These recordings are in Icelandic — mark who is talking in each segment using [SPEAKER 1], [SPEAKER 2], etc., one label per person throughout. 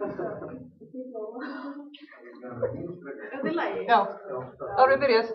[SPEAKER 1] Er þið lægi?
[SPEAKER 2] Já, þá erum við byrjuð.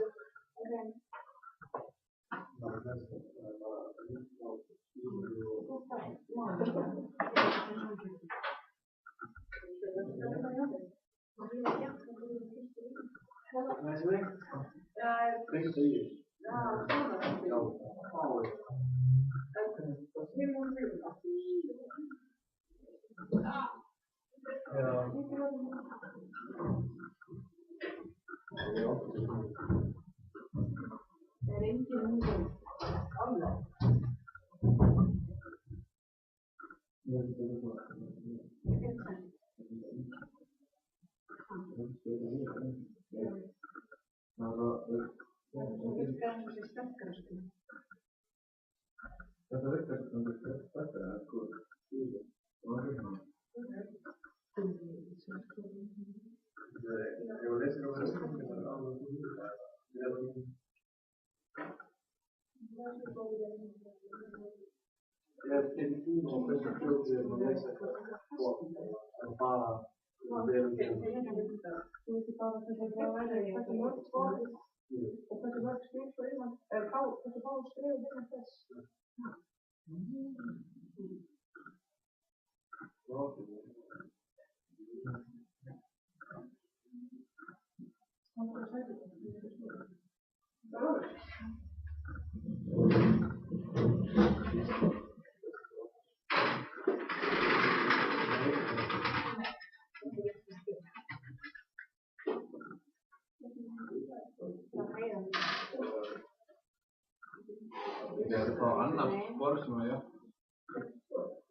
[SPEAKER 3] Ja, det var annars var det som jag.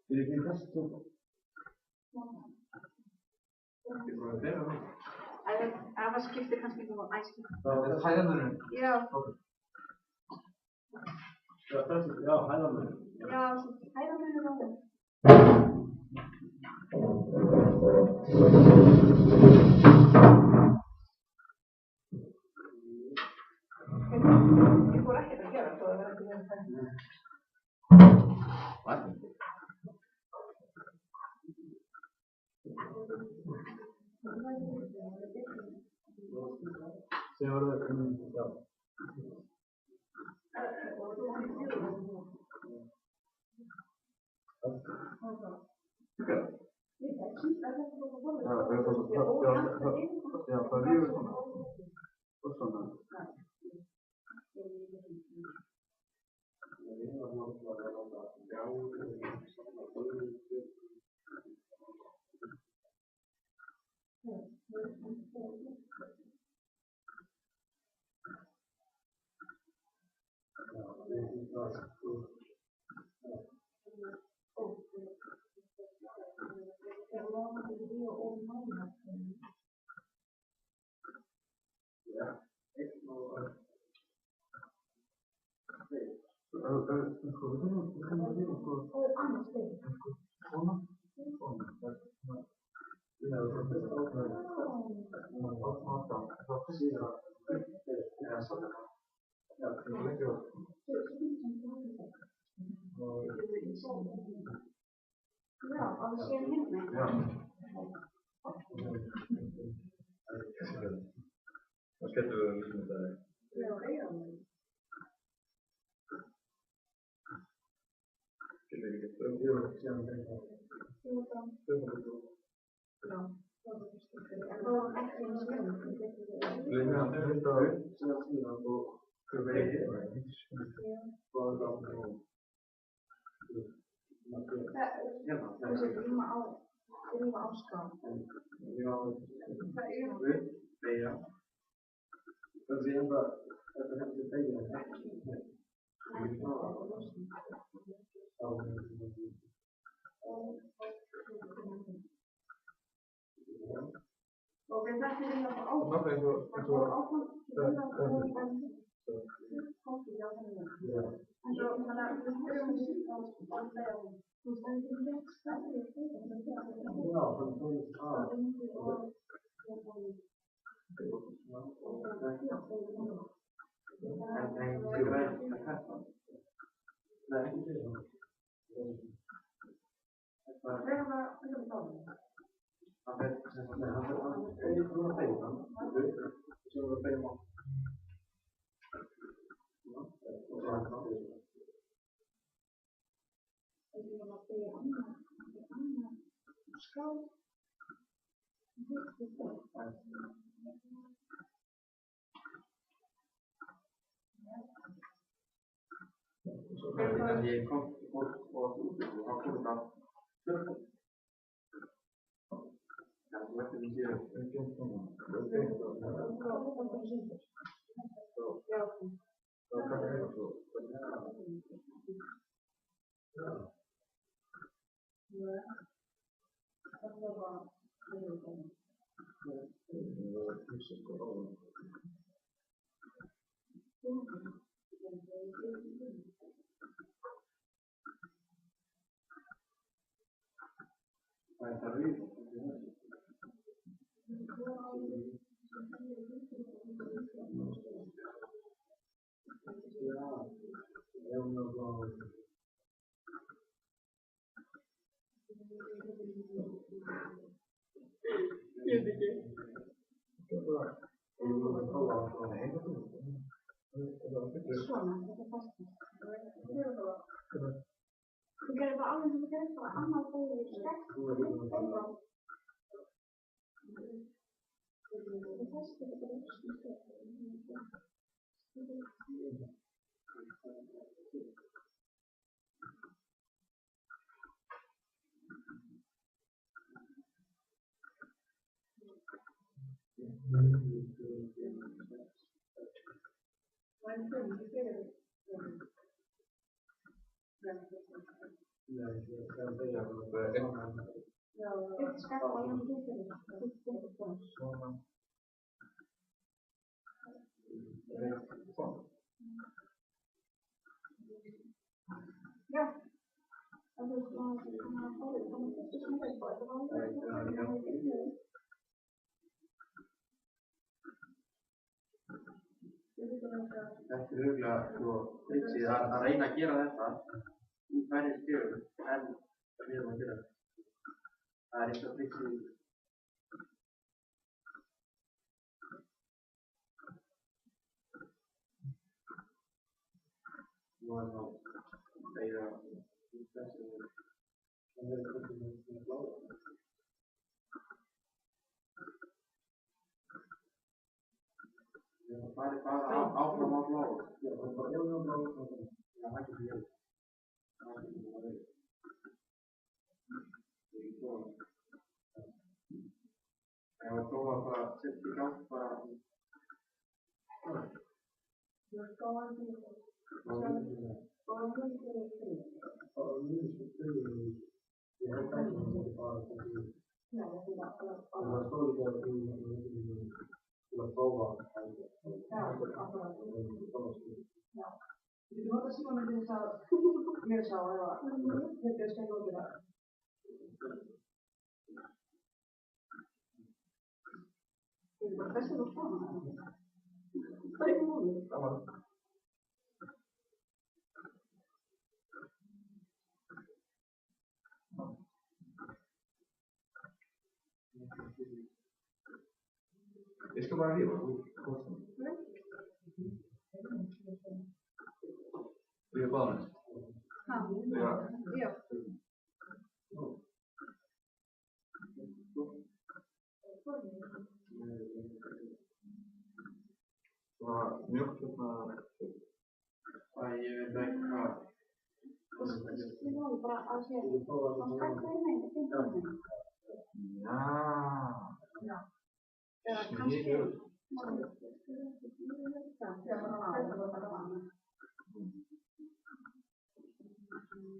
[SPEAKER 3] Det är inte så.
[SPEAKER 1] Það skiptir kannski ekki á æski.
[SPEAKER 3] Það er hæðarmunurinn.
[SPEAKER 1] Já.
[SPEAKER 3] Já, hæðarmunurinn.
[SPEAKER 1] Já, hæðarmunurinn á þeim. Ég fór ekkert að gera, svo það var ekki verið það.
[SPEAKER 3] Hvað? Sen var det ja. Vad ska du liksom där? Ég kom og út og þá kom þetta fjölda. Já, þú veit ekki að
[SPEAKER 1] Þú gerir bara alveg sem þú gerir bara annað þegar þú skekkt.
[SPEAKER 3] Þetta örugglega tricksið að reyna að gera þetta í færri stigum en við erum að gera. Það eitthvað tricksið. Nú þá eiga þessi það fari bara áfram á bláu. Já, það bara áfram á bláu. Það hætti því að það hætti því að það er. Ef að prófa bara að setja í gang bara til að prófa að
[SPEAKER 1] Þú notar símanum til þess að lesa eða þetta er skemmt út í það. Það er bara best að þú svona. Það er ekki múlið.
[SPEAKER 3] Jag ska bara leva. Vi är barnet.
[SPEAKER 1] Ja. Ja.
[SPEAKER 3] Mjölkna. Ég veit ekki hvað.
[SPEAKER 1] Við vorum bara að sé. Það skakka í meginn, það finnst það meginn.
[SPEAKER 3] Já.
[SPEAKER 1] Eða kannski.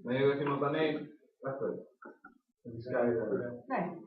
[SPEAKER 3] Men jag vet inte om det är varför. Vi ska ju
[SPEAKER 1] Nej.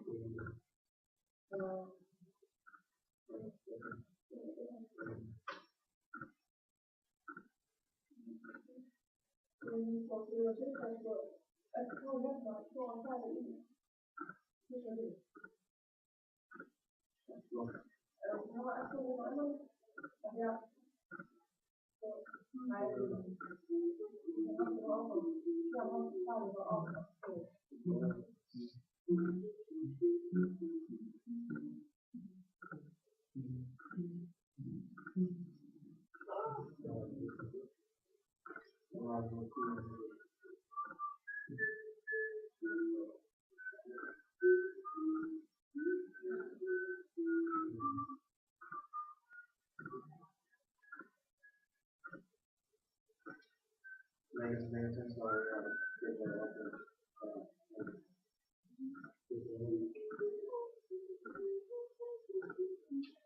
[SPEAKER 3] länge sedan så har det varit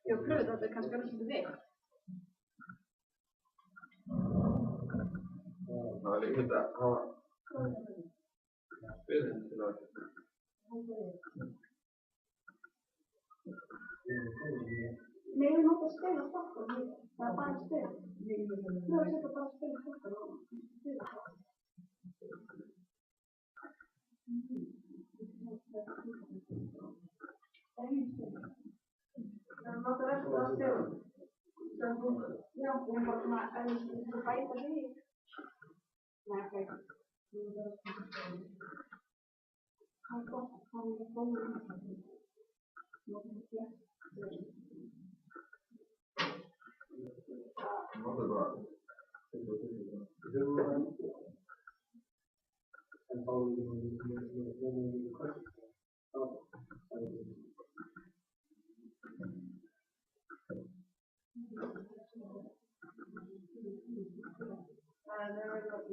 [SPEAKER 1] Jag prövade att det kanske ska lite direkt.
[SPEAKER 2] Ja, det är inte där. Ja. Det är inte där.
[SPEAKER 1] Nej, men man får spela Stockholm. Det är bara spel. Jag sitter bara och spelar Stockholm. Man måste rätta spel. Ja, men vad man är så fejta det. Nej, okej. Han
[SPEAKER 2] Vad är bra?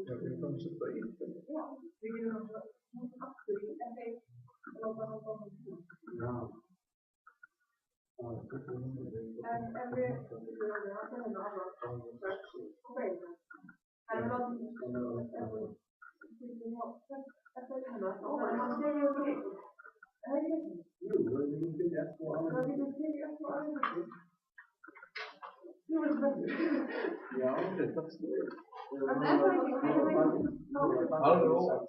[SPEAKER 2] Jag vill kanske ta in det.
[SPEAKER 1] Ja, det är ju absolut en del.
[SPEAKER 3] Ja.
[SPEAKER 2] Hallå!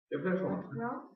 [SPEAKER 2] Det blir så.
[SPEAKER 1] Ja.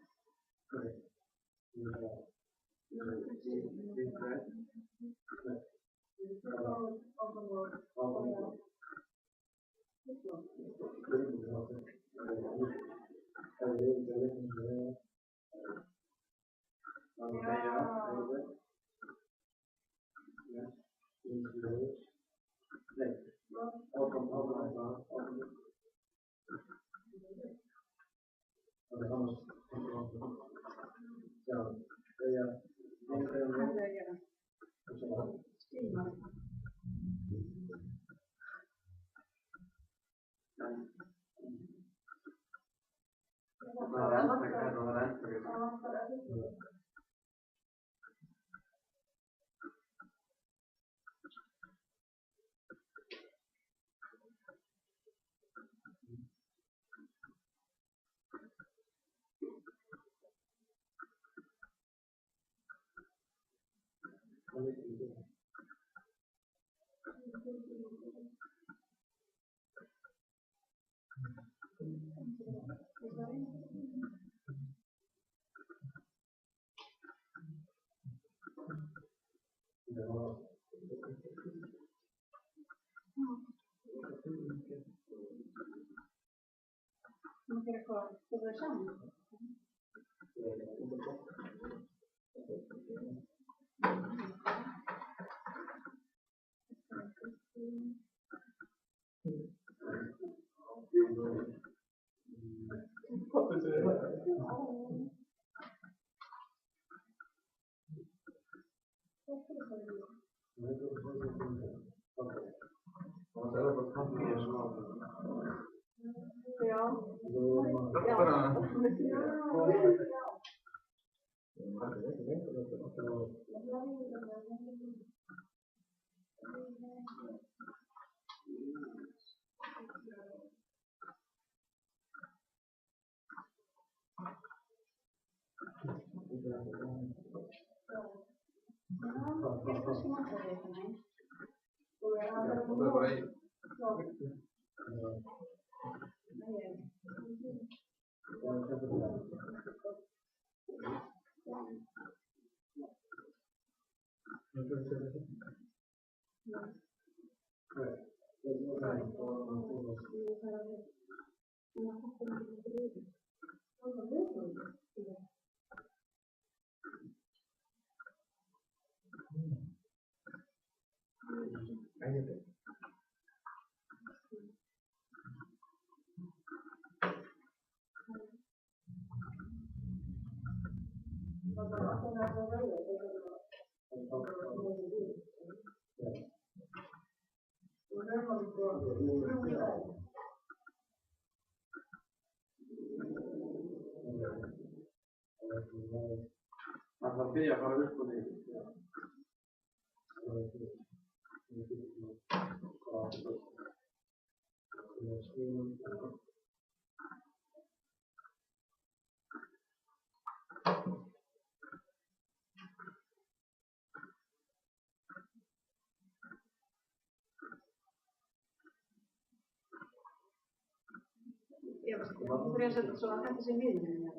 [SPEAKER 1] Podría ser så att inte se min.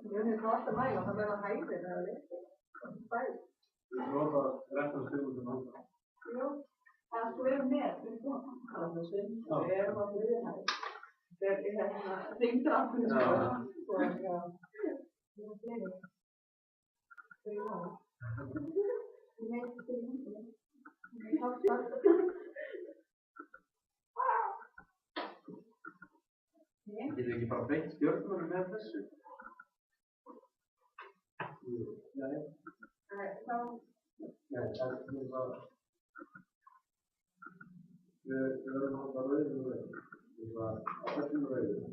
[SPEAKER 1] Jag pratar med att han vill ha hejde där lite.
[SPEAKER 2] Vi pratar resten av stunden som han.
[SPEAKER 1] Jo, jag skulle vilja med. Det är vad det är här. Det är här ringtrappen. Ja.
[SPEAKER 3] Getur ekki bara breytt stjórnum með þessu? Nei, það er bara við verðum að halda rauðum og rauðum. Það er þessum rauðum.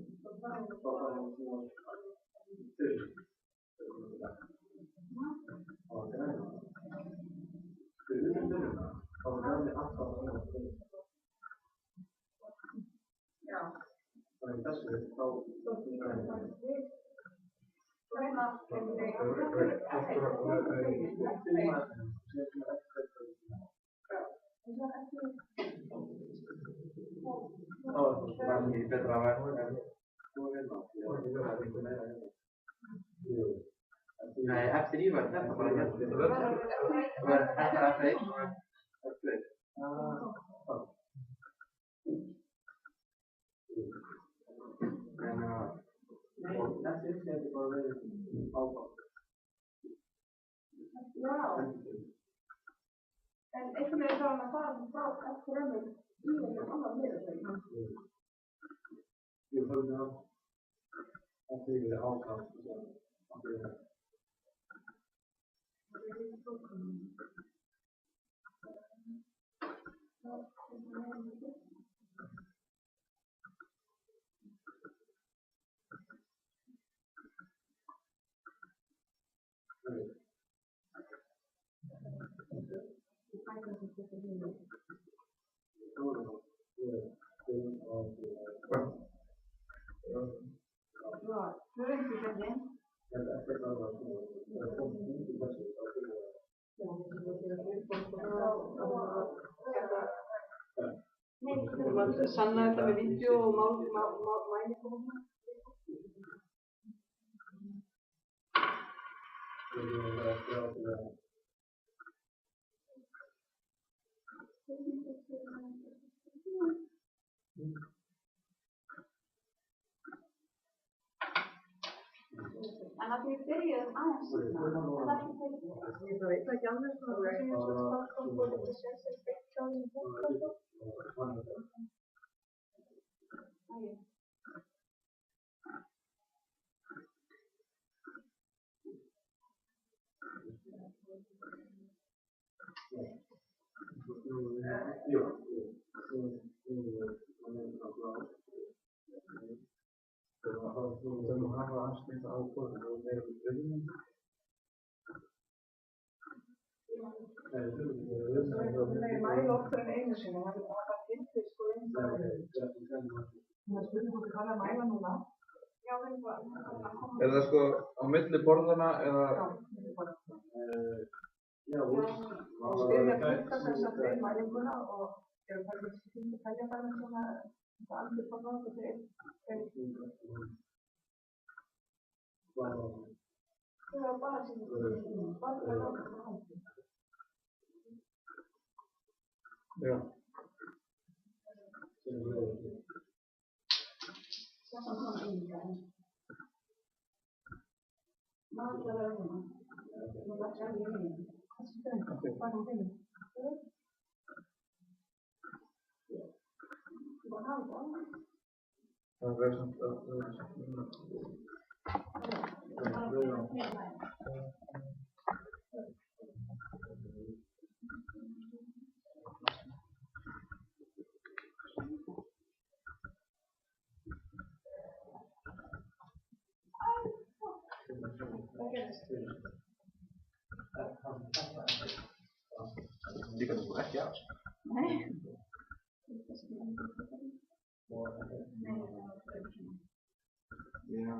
[SPEAKER 3] Nei, eftir var þetta bara hérna. Það var þetta eftir einn og eftir. Og þessi gæti bara verið áfram.
[SPEAKER 1] Já. En einhvern veginn þarf hann að fara frá eftir önnur í einhvern annan niðurstögn.
[SPEAKER 2] Ég höfði það að því við áfram sem að byrja.
[SPEAKER 1] Sanna þetta með vídeo og mælikóðum. En að því byrjuðum aðeins en það ekki tekið. Ég veit ekki alveg hvað það er eins og stafkóð og þessi spektráðum fólkóð. Mæla oftar en einu sinni, það finnst sko eins og það spurning hvort þið fara að mæla núna. Já,
[SPEAKER 2] Er það sko á milli borðana eða?
[SPEAKER 1] Já, milli borðana. Já, og spyrja klukka þess að þeir mælinguna og ef það er ekki fínt að telja það með svona allir borðana og þeir það var bara sem
[SPEAKER 2] Já.
[SPEAKER 1] Það er svona einhverja en maður það er svona það er ekki alveg einhverja það er svona bara um þeim það er alveg
[SPEAKER 2] Það verður samt að Líka þú ekki af.
[SPEAKER 1] Nei.
[SPEAKER 2] Já.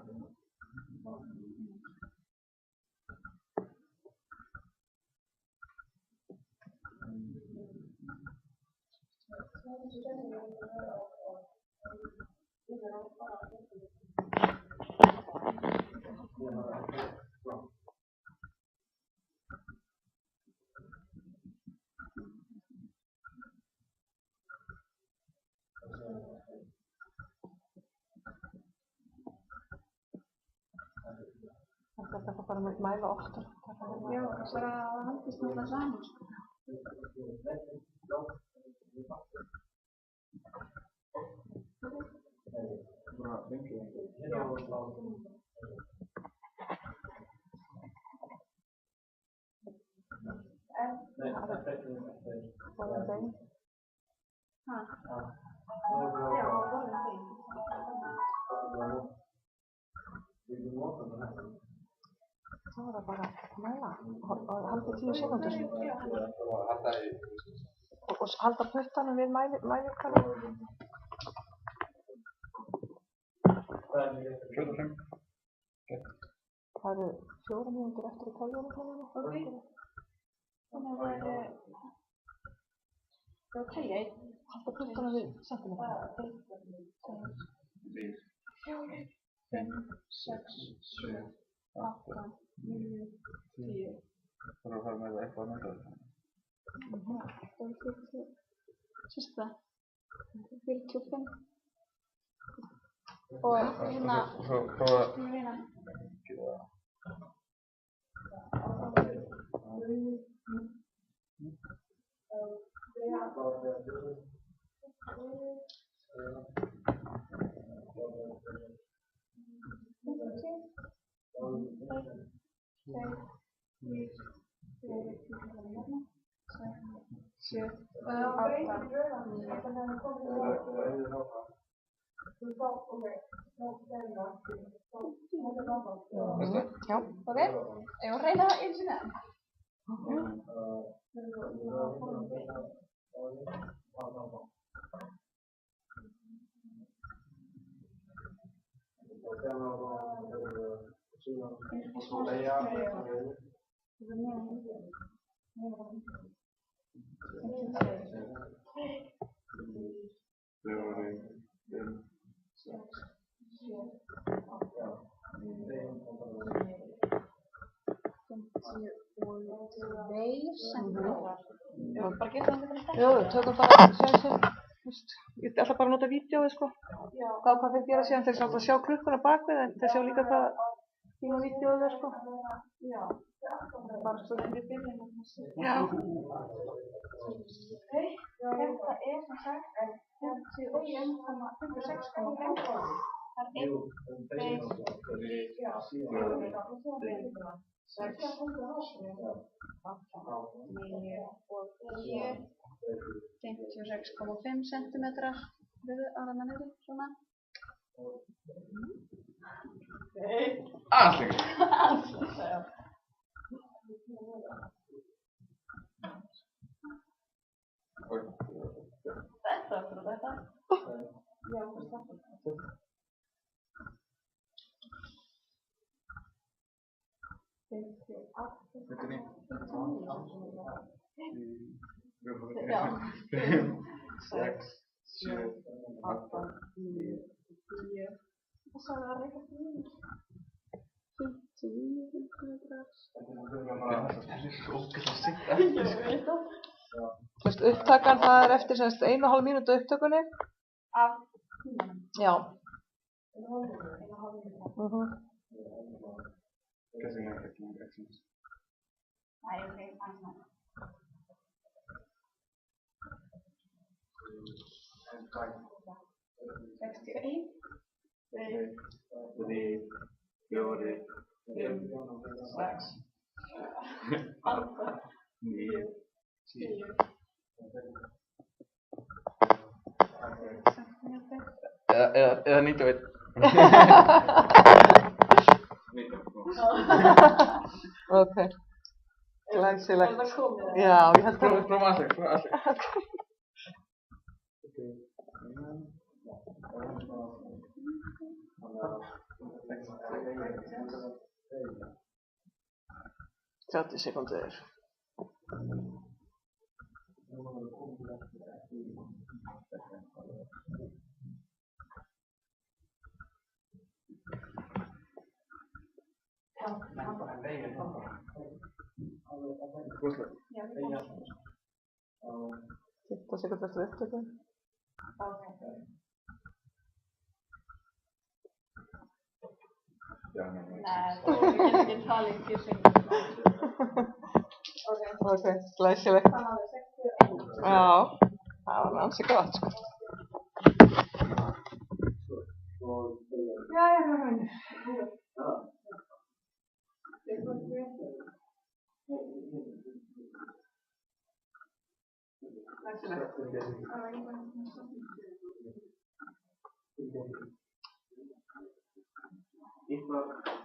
[SPEAKER 1] Þetta er bara með mæla oftar. Já, það er að haldist náttúrulega saman.
[SPEAKER 2] Bara fengið það. Nei, þetta er ekki.
[SPEAKER 1] Borðum þeim. Já, borðum þeim. Það var bara að mæla og halda 10 sekúndur og halda puttanum við mælingarna. Það eru 4 mínútur eftir að 12 mínútur. Þannig að það er að telja halda puttanum við sentimetra. 1, 2, 3, 4, 5, 6, 7, 8, 9, 10.
[SPEAKER 2] Það að fara með það eitthvað að mæta það?
[SPEAKER 4] Sýstu það? 45. Og hérna...
[SPEAKER 2] Svo prófa... Gera það.
[SPEAKER 4] Já, ok. Ég var að reyna það einu sinni.
[SPEAKER 1] Jú, tökum bara sénsinn. Ég ætla bara að nota vídeóið sko. Hvað þeir gera síðan, þeir náttúrulega sjá klukkuna bakvið en þeir sjá líka hvað tíma vídeóið er sko. Bara svo þeim við byrjum. Já.
[SPEAKER 4] Þetta er sem sagt 56,5. Það er 1, 2, 3, 4, 5, 6, 8, 9 og 10. 56,5 centimetrar við aðra niður, svona.
[SPEAKER 2] Aðeins
[SPEAKER 4] Þetta er fyrir þetta. Já, þetta. Já.
[SPEAKER 2] 5, 6, 7, 8, 9, 10.
[SPEAKER 4] Hvað sagði það að reyka fyrir? 59 centimetrar.
[SPEAKER 2] Það er svo ógeðslega seint
[SPEAKER 4] Ég veit það.
[SPEAKER 1] Þú veist, upptakan það er eftir semst 1,5 mínútu upptökunni.
[SPEAKER 4] Af tímanum.
[SPEAKER 1] Já.
[SPEAKER 4] 1,5 mínútur.
[SPEAKER 2] Guessing my actions.
[SPEAKER 4] Nei, ok, aðeins með. 61. 2,
[SPEAKER 2] 3, 4, 5, 6,
[SPEAKER 4] 8,
[SPEAKER 2] 9, 10. Eða 91.
[SPEAKER 1] Ok. Glæsilegt. Já, ég held að...
[SPEAKER 2] Prófa aðeins.
[SPEAKER 1] Okay. 30 sekúndur.
[SPEAKER 4] Já,
[SPEAKER 1] 15 sekúndur eftir upptökun.
[SPEAKER 4] Nei, þú getur ekki talið í 10 sekúndur.
[SPEAKER 1] Ok, glæsilegt.
[SPEAKER 4] Það náði 61.
[SPEAKER 1] Já, það var ansi gott sko. Jæja,
[SPEAKER 3] Eitthvað